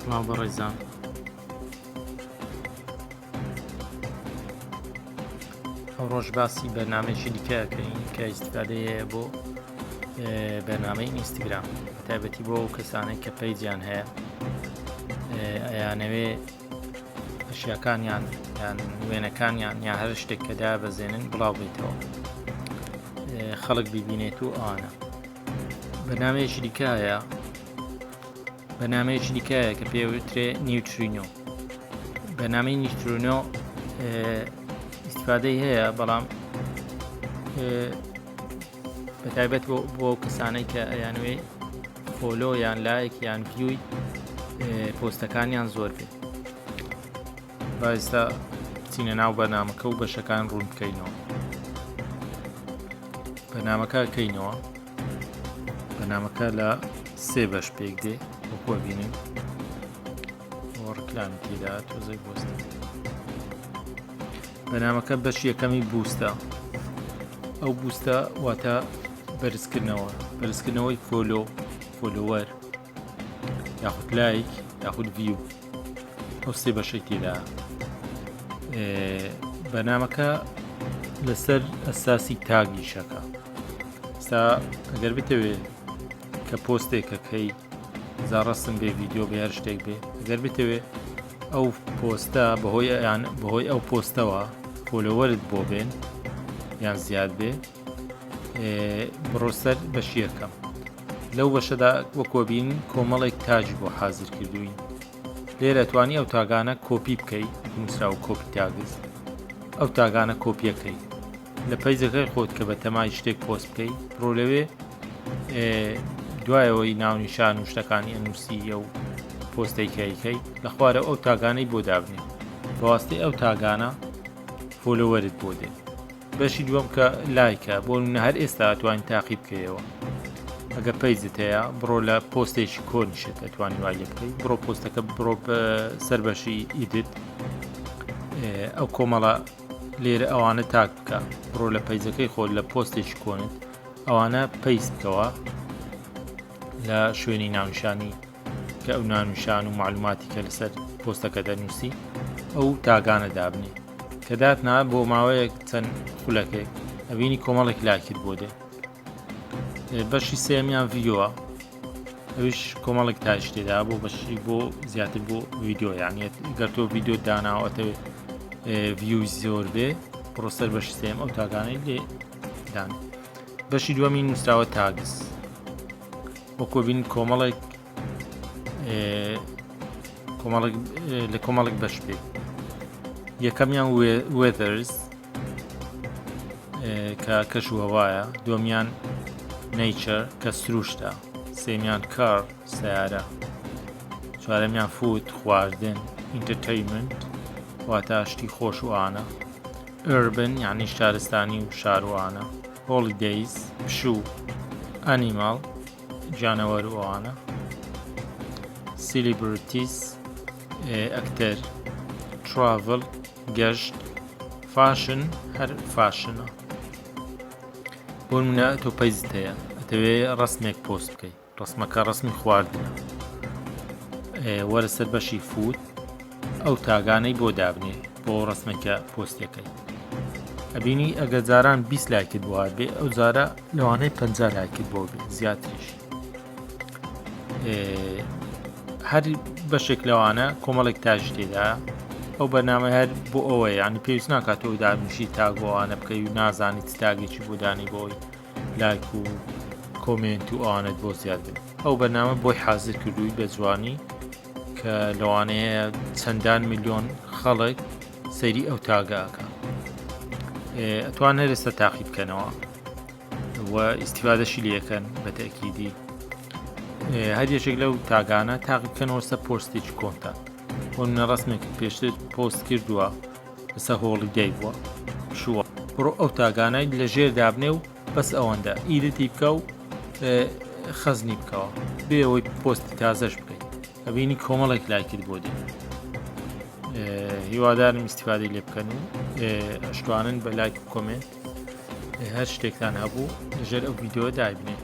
سڵاو بەڕێزان، ئەو ڕۆژ باسی بەرنامەیەکی دیکەکەین کە ئیستیفادەیە بۆ بەرنامەی ئینستاگرام، بەتایبەتی بۆ ئەو کەسانەی کە پەیجیان هەیە ئەیانەوێ ئەشیاکانیان یان وێنەکانیان یا هەر شتێک کە دابەزێنن بڵاو بێتەوە خەڵک بیبینێت و ئەوانە. بەرنامەیەکی دیکەیە کە پێوترێ نیوترینۆ. بەرنامەی نیوترینۆ ئیستیفادەی هەیە، بەڵام بەتایبەت بۆ کەسانەی کە ئەیانوێ فۆلۆ یان لایک یان ڤیوی پۆستەکانیان زۆر بێت. با ئێستا بچینە ناو بەرنامەکە و بەشەکان ڕوون بکەینەوە. بەرنامەکە بکەینەوە. بەرنامەکە لە 3 بەش پێک دێ وەکو بینین، ڕکلامی تێدا تۆزەی بۆستە. بەرنامەکە بەش یەکەمی بوستە. ئەو بوستە واتە بەرزکردنەوەی فۆلۆوەر یاخود لایک یاخود ڤیو، ئەو 3 بەشەی تێدا. بەرنامەکە لەسەر ئەساسی تاگیشەکە. ئێستا ئەگەر بتەوێت کە پۆستێکەکەی زارڕەسم بێ، ڤیدیۆ بێ، هەر شتێک بێ، ئەگەر بتەوێت ئەو پۆستە بەهۆی ئەو پۆستەوە فۆلۆوەرت بۆ بێن یان زیاد بێ، بڕۆ سەر بەشی یەکەم. لەو بەشەدا وەکو بین کۆمەڵێک تاجی بۆ حازر کردوین. لێرە توانی ئەو تاگانە کۆپی بکەیت، نووسراوە کۆپی تاگز، ئەو تاگانە کۆپیەکەی لە پەیجەکەی خۆت کە بە تەمای شتێک پۆست بکەیت، بڕۆ لەوێ دوایەوەی ناونیشان و شتەکانی ئەنووسی ئەو پۆستەی کەیکەی لە خوارە ئەو تاگانەی بۆ دابنێ، بەواسطەی ئەو تاگانە فۆلۆوەرت بۆ دێن. بەشی دووەم کە لایکە، بۆ نمونە هەر ئێستا توانین تاقی بکەیەوە. ئەگە پەیجت هەیە بڕۆ لە پۆستێکی کۆنیشت ئەتوانی وای لێ بکەیت، بڕۆ پۆستەکە بڕۆ سەر بەشی ئیدت، ئەو کۆمەڵە لێرە ئەوانە تاک بکە، بڕۆ لە پەیجەکەی خۆت لە پۆستێکی کۆنت ئەوانە پەیست بکەوە لە شوێنی ناونیشانی کە ئەو ناونیشان و معلوماتی کە لەسەر پۆستەکە دەنووسی ئەو تاگانە دابنێ، کە داتنا بۆ ماوەیەک چەند خولەکێک ئەبینی کۆمەڵێک لایکت بۆ دێ. بەشی سێمیان ڤیدیۆوە، ئەوش کۆمەڵێک تاش تێدا بۆ بەشی بۆ زیاتر بۆ ڤیدیۆ، یانێت گەر تۆ ڤیدیۆ داناوەتەوێت ڤیوی زۆر بێ، بڕۆ سەر بەشی سێم ئەو تاگانەی لێ دان. بەشی دووەمی نووسراوە تاگز، وەکو بین کۆمەڵێک بەش بێ. یەکەمیان وێدەرز کە کەش و هەوایە، دووەمیان نیچەر کە سروشتە، سێمیان کار سیارە، چوارەمیان فود خواردن، ئینتەرتەینمنت واتە شتی خۆش و ئانە، ئۆربن یعنی شارستانی و شاروانە، هۆلیدەیز پشوو، ئەنیماڵ جانەوەر و ئەوانە، سیلیبریتیز ئەکتەر، تراڤڵ گەشت، فاشن هەر فاشنە. بۆ نمونە تۆ پەیزت هەیە ئەتەوێ ڕەسمێک پۆست بکەیت، ڕەسمەکە ڕەسمی خواردنە، وەرە سەر بەشی فود ئەو تاگانەی بۆ دابنێ بۆ ڕەسمێکە پۆستەکەی. ئەبینی ئەگە جاران 20 لایکت بۆ هات بێ، ئەو جارە لەوانەیە 50 لایکت بۆ بێ، زیاتریش. هەر بەشێک لەوانە کۆمەڵێک تاژ تێدا. ئەو بەرنامە هەر بۆ ئەوە، یعنی پێویست ناکاتەوە دابنیشی تاگ بۆ ئەوانە بکەی و نازانیت تاگێکی بۆ دانی بۆی لایک و کۆمنت و ئەوانت بۆ زیاد بن. ئەو بەرنامە بۆی حازر کردووی بە جوانی کە لەوانەیە چەندان میلیۆن خەڵک سەیری ئەو تاگاکە. ئەتوان هەر ئێستا تاقی بکەنەوە و ئیستیفادەشی لێکەن بە تەکیدی. هەر یەکێک لەو تاگانە تاقی بکەنەوە سەر پۆستێکی کۆنتان. بۆ منە ڕەسمێکت پێشتر پۆست کردووە لەسەر هۆڵیدەی بووە شووە، بڕۆ ئەو تاگانای لە ژێر دابنێ و بەس ئەوەندە ئیدتی بکە و خەزنی بکەوە بێ ئەوەی پۆستی تازەش بکەیت، ئەبینی کۆمەڵێک لایکت بۆ دێ. هیوادارم ئیستیفادەی لێ بکەن و ئەشتوانن بە لایک و کۆمنت هەر شتێکتان هەبوو لەژێر ئەو ڤیدیۆ دایبنێت.